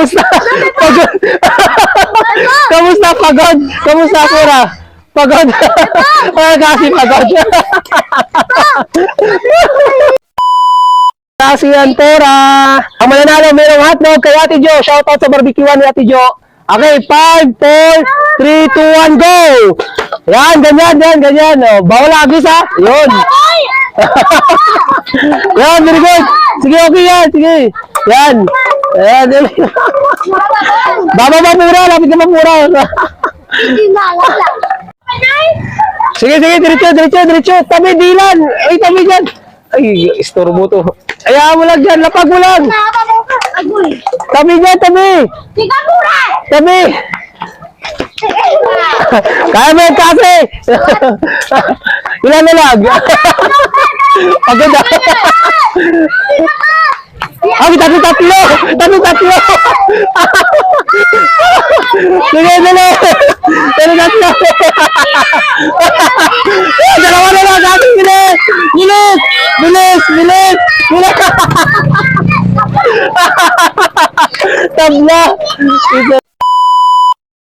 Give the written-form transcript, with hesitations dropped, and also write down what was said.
Kamusta? Pagod. Kamusta pagod? Kamusta pura? Pagod. Kasi pagod. Kasi yan pura. Ang mananalo mayroong hotdog kay Ate Jo. Shoutout sa barbecuean ni Ate Jo. Okay, 5, 4, 3, 2, 1, go! Yan, ganyan. Oh, bawal agis ha. Yun. Yan, very good. Sige, okay yan. Sige. Yan. Ayan. Bababa pura. Lapit ka pa pura. Sige, diretso. Tabi, dilan. Ay, tabi dyan. Ay, istorbo to. Ayaw mo lang dyan. Lapag mo lang. Tabi dyan, tabi. Tabi. Kaya mo yung kasi. Ilan na lang. Pagod na. Ay, tatlo. Sige, dali. Tatlo. Dalawa na lang. Kasi bilis. Tabla.